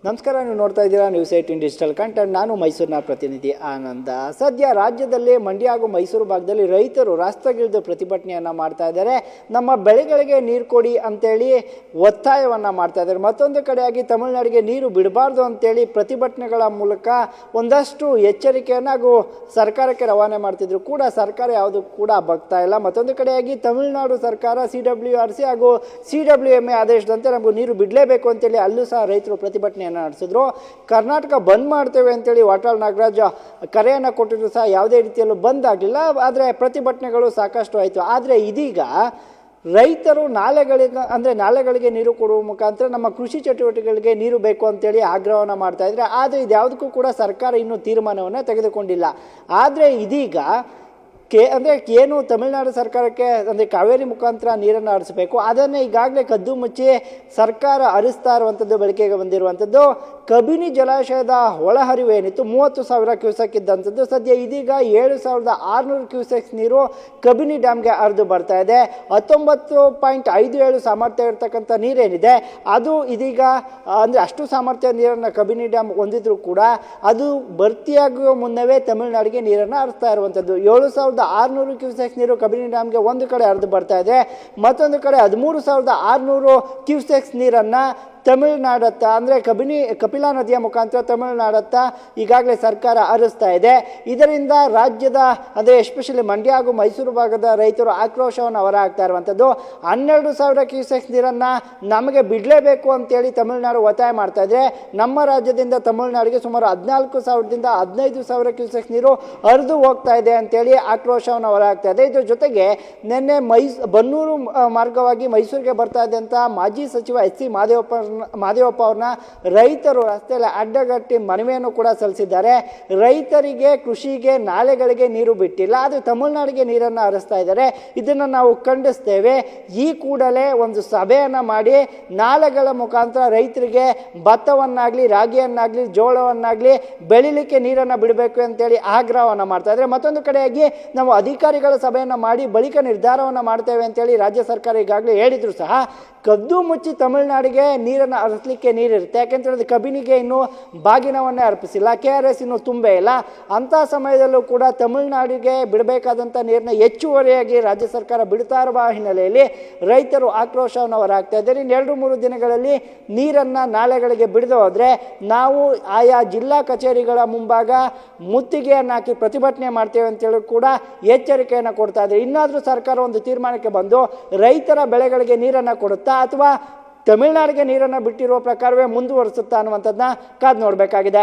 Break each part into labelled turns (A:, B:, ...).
A: ನಮಸ್ಕಾರ, ನೀವು ನೋಡ್ತಾ ಇದ್ದೀರಾ ನ್ಯೂಸ್ 18 ಡಿಜಿಟಲ್ ಕಂಟೆಂಟ್. ನಾನು ಮೈಸೂರಿನ ಪ್ರತಿನಿಧಿ ಆನಂದ. ಸದ್ಯ ರಾಜ್ಯದಲ್ಲಿ ಮಂಡ್ಯ ಹಾಗೂ ಮೈಸೂರು ಭಾಗದಲ್ಲಿ ರೈತರು ರಾಸ್ತಾಗಿಳಿದು ಪ್ರತಿಭಟನೆಯನ್ನು ಮಾಡ್ತಾ ಇದ್ದಾರೆ. ನಮ್ಮ ಬೆಳೆಗಳಿಗೆ ನೀರು ಕೊಡಿ ಅಂತೇಳಿ ಒತ್ತಾಯವನ್ನು ಮಾಡ್ತಾ ಇದ್ದಾರೆ. ಮತ್ತೊಂದು ಕಡೆಯಾಗಿ ತಮಿಳುನಾಡಿಗೆ ನೀರು ಬಿಡಬಾರ್ದು ಅಂತೇಳಿ ಪ್ರತಿಭಟನೆಗಳ ಮೂಲಕ ಒಂದಷ್ಟು ಎಚ್ಚರಿಕೆಯನ್ನು ಹಾಗೂ ಸರ್ಕಾರಕ್ಕೆ ರವಾನೆ ಮಾಡ್ತಿದ್ರು ಕೂಡ ಸರ್ಕಾರ ಯಾವುದು ಕೂಡ ಬಗ್ತಾ ಇಲ್ಲ. ಮತ್ತೊಂದು ಕಡೆಯಾಗಿ ತಮಿಳುನಾಡು ಸರ್ಕಾರ CWRC ಹಾಗೂ CWMA ಆದೇಶದಂತೆ ನಮಗೂ ನೀರು ಬಿಡಲೇಬೇಕು ಅಂತೇಳಿ ಅಲ್ಲೂ ಸಹ ರೈತರು ಪ್ರತಿಭಟನೆ ನಡೆಸಿದ್ರು. ಕರ್ನಾಟಕ ಬಂದ್ ಮಾಡ್ತೇವೆ ಅಂತೇಳಿ ವಾಟಾಳ್ ನಾಗರಾಜ್ ಕರೆಯನ್ನು ಕೊಟ್ಟಿದ್ರು ಸಹ ಯಾವುದೇ ರೀತಿಯಲ್ಲೂ ಬಂದ್ ಆಗಲಿಲ್ಲ. ಆದರೆ ಪ್ರತಿಭಟನೆಗಳು ಸಾಕಷ್ಟು ಆಯಿತು. ಆದರೆ ಇದೀಗ ರೈತರು ನಾಲೆಗಳಿಗೆ ನೀರು ಕೊಡುವ ಮುಖಾಂತರ ನಮ್ಮ ಕೃಷಿ ಚಟುವಟಿಕೆಗಳಿಗೆ ನೀರು ಬೇಕು ಅಂತೇಳಿ ಆಗ್ರಹವನ್ನು ಮಾಡ್ತಾ ಇದ್ದಾರೆ. ಆದರೆ ಇದ್ಯಾವುದಕ್ಕೂ ಕೂಡ ಸರ್ಕಾರ ಇನ್ನೂ ತೀರ್ಮಾನವನ್ನು ತೆಗೆದುಕೊಂಡಿಲ್ಲ. ಆದರೆ ಇದೀಗ ಏನು ತಮಿಳುನಾಡು ಸರ್ಕಾರಕ್ಕೆ ಕಾವೇರಿ ಮುಖಾಂತರ ನೀರನ್ನು ಹರಿಸಬೇಕು, ಅದನ್ನೇ ಈಗಾಗಲೇ ಕದ್ದು ಮುಚ್ಚಿ ಸರ್ಕಾರ ಹರಿಸ್ತಾ ಇರುವಂಥದ್ದು ಬೆಳಕಿಗೆ ಬಂದಿರುವಂಥದ್ದು. ಕಬಿನಿ ಜಲಾಶಯದ ಒಳಹರಿವು ಏನಿತ್ತು 30,000 ಕ್ಯೂಸೆಕ್ ಇದ್ದಂಥದ್ದು ಸದ್ಯ ಇದೀಗ 7,600 ಕ್ಯೂಸೆಕ್ಸ್ ನೀರು ಕಬಿನಿ ಡ್ಯಾಮ್ಗೆ ಹರಿದು ಬರ್ತಾ ಇದೆ. 19.57 ಸಾಮರ್ಥ್ಯ ಇರತಕ್ಕಂಥ ನೀರೇನಿದೆ ಅದು ಇದೀಗ ಅಷ್ಟು ಸಾಮರ್ಥ್ಯ ನೀರನ್ನು ಕಬಿನಿ ಡ್ಯಾಮ್ ಹೊಂದಿದ್ರು ಕೂಡ ಅದು ಭರ್ತಿಯಾಗುವ ಮುನ್ನವೇ ತಮಿಳುನಾಡಿಗೆ ನೀರನ್ನು ಹರಿಸ್ತಾ ಇರುವಂಥದ್ದು. 7,600 ಕ್ಯೂಸೆಕ್ಸ್ ನೀರು ಕಬಿನಿ ಡ್ಯಾಮ್ಗೆ ಒಂದು ಕಡೆ ಹರಿದು ಬರ್ತಾ ಇದೆ. ಮತ್ತೊಂದು ಕಡೆ 13,600 ಕ್ಯೂಸೆಕ್ಸ್ ನೀರನ್ನು ತಮಿಳುನಾಡತ್ತ ಕಪಿಲಾ ನದಿಯ ಮುಖಾಂತರ ತಮಿಳುನಾಡತ್ತ ಈಗಾಗಲೇ ಸರ್ಕಾರ ಹರಿಸ್ತಾ ಇದೆ. ಇದರಿಂದ ರಾಜ್ಯದ ಎಸ್ಪೆಷಲಿ ಮಂಡ್ಯ ಹಾಗೂ ಮೈಸೂರು ಭಾಗದ ರೈತರು ಆಕ್ರೋಶವನ್ನು ಹೊರಹಾಕ್ತಾ ಇರುವಂಥದ್ದು. 12,000 ಕ್ಯೂಸೆಕ್ಸ್ ನೀರನ್ನು ನಮಗೆ ಬಿಡಲೇಬೇಕು ಅಂತೇಳಿ ತಮಿಳುನಾಡು ಒತ್ತಾಯ ಮಾಡ್ತಾ ಇದ್ರೆ, ನಮ್ಮ ರಾಜ್ಯದಿಂದ ತಮಿಳುನಾಡಿಗೆ ಸುಮಾರು 14,000ದಿಂದ 15,000 ಕ್ಯೂಸೆಕ್ಸ್ ನೀರು ಹರಿದು ಹೋಗ್ತಾ ಇದೆ ಅಂತೇಳಿ ಆಕ್ರೋಶವನ್ನು ಹೊರಹಾಕ್ತಾ ಇದೆ. ಇದ್ರ ಜೊತೆಗೆ ನಿನ್ನೆ ಬನ್ನೂರು ಮಾರ್ಗವಾಗಿ ಮೈಸೂರಿಗೆ ಬರ್ತಾ ಇದ್ದಂಥ ಮಾಜಿ ಸಚಿವ SC ಮಾದೇವಪ್ಪ ಅವ್ರನ್ನ ರೈತರು ರಸ್ತೆಯಲ್ಲಿ ಅಡ್ಡಗಟ್ಟಿ ಮನವಿಯನ್ನು ಕೂಡ ಸಲ್ಲಿಸಿದ್ದಾರೆ. ರೈತರಿಗೆ ಕೃಷಿಗೆ ನಾಲೆಗಳಿಗೆ ನೀರು ಬಿಟ್ಟಿಲ್ಲ, ಅದು ತಮಿಳುನಾಡಿಗೆ ನೀರನ್ನು ಹರಿಸ್ತಾ ಇದ್ದಾರೆ. ಇದನ್ನು ನಾವು ಖಂಡಿಸ್ತೇವೆ. ಈ ಕೂಡಲೇ ಒಂದು ಸಭೆಯನ್ನು ಮಾಡಿ ನಾಲೆಗಳ ಮುಖಾಂತರ ರೈತರಿಗೆ ಭತ್ತವನ್ನಾಗಲಿ ರಾಗಿಯನ್ನಾಗಲಿ ಜೋಳವನ್ನಾಗಲಿ ಬೆಳಿಲಿಕ್ಕೆ ನೀರನ್ನು ಬಿಡಬೇಕು ಅಂತೇಳಿ ಆಗ್ರಹವನ್ನು ಮಾಡ್ತಾ ಇದ್ದಾರೆ. ಮತ್ತೊಂದು ಕಡೆಯಾಗಿ ನಾವು ಅಧಿಕಾರಿಗಳ ಸಭೆಯನ್ನು ಮಾಡಿ ಬಳಿಕ ನಿರ್ಧಾರವನ್ನು ಮಾಡ್ತೇವೆ ಅಂತೇಳಿ ರಾಜ್ಯ ಸರ್ಕಾರ ಈಗಾಗಲೇ ಹೇಳಿದ್ರು ಸಹ ಕದ್ದು ಮುಚ್ಚಿ ತಮಿಳುನಾಡಿಗೆ ನೀರನ್ನು ಹರಿಸಲಿಕ್ಕೆ ನೀರಿರುತ್ತೆ. ಯಾಕೆಂತ ಹೇಳಿದ್ರೆ ಕಬಿನಿಗೆ ಇನ್ನೂ ಬಾಗಿನವನ್ನೇ ಅರ್ಪಿಸಿಲ್ಲ, KRS ಇನ್ನೂ ತುಂಬೇ ಇಲ್ಲ. ಅಂಥ ಸಮಯದಲ್ಲೂ ಕೂಡ ತಮಿಳುನಾಡಿಗೆ ಬಿಡಬೇಕಾದಂಥ ನೀರನ್ನ ಹೆಚ್ಚುವರಿಯಾಗಿ ರಾಜ್ಯ ಸರ್ಕಾರ ಬಿಡ್ತಾ ಇರುವ ಹಿನ್ನೆಲೆಯಲ್ಲಿ ರೈತರು ಆಕ್ರೋಶವನ್ನು ಹೊರಹಾಕ್ತಾ ಇದ್ದಾರೆ. ಇನ್ನು 2-3 ದಿನಗಳಲ್ಲಿ ನೀರನ್ನು ನಾಲೆಗಳಿಗೆ ಬಿಡದೆ ಹೋದರೆ ನಾವು ಆಯಾ ಜಿಲ್ಲಾ ಕಚೇರಿಗಳ ಮುಂಭಾಗ ಮುತ್ತಿಗೆಯನ್ನು ಹಾಕಿ ಪ್ರತಿಭಟನೆ ಮಾಡ್ತೇವೆ ಅಂತೇಳಿ ಕೂಡ ಎಚ್ಚರಿಕೆಯನ್ನು ಕೊಡ್ತಾ ಇದ್ದಾರೆ. ಇನ್ನಾದರೂ ಸರ್ಕಾರ ಒಂದು ತೀರ್ಮಾನಕ್ಕೆ ಬಂದು ರೈತರ ಬೆಳೆಗಳಿಗೆ ನೀರನ್ನು ಕೊಡುತ್ತಾ ಅಥವಾ ತಮಿಳುನಾಡಿಗೆ ನೀರನ್ನು ಬಿಟ್ಟಿರುವ ಪ್ರಕಾರವೇ ಮುಂದುವರಿಸುತ್ತಾ ಅನ್ನುವಂಥದ್ದನ್ನ ಕಾದು ನೋಡಬೇಕಾಗಿದೆ.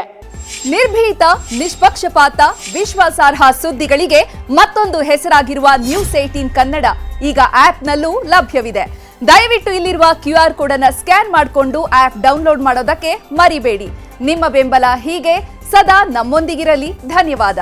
B: ನಿರ್ಭೀತ, ನಿಷ್ಪಕ್ಷಪಾತ, ವಿಶ್ವಾಸಾರ್ಹ ಸುದ್ದಿಗಳಿಗೆ ಮತ್ತೊಂದು ಹೆಸರಾಗಿರುವ ನ್ಯೂಸ್ 18 ಕನ್ನಡ ಈಗ ಆಪ್ನಲ್ಲೂ ಲಭ್ಯವಿದೆ. ದಯವಿಟ್ಟು ಇಲ್ಲಿರುವ QR ಕೋಡ್ ಅನ್ನು ಸ್ಕ್ಯಾನ್ ಮಾಡಿಕೊಂಡು ಆಪ್ ಡೌನ್ಲೋಡ್ ಮಾಡೋದಕ್ಕೆ ಮರಿಬೇಡಿ. ನಿಮ್ಮ ಬೆಂಬಲ ಹೀಗೆ ಸದಾ ನಮ್ಮೊಂದಿಗಿರಲಿ. ಧನ್ಯವಾದ.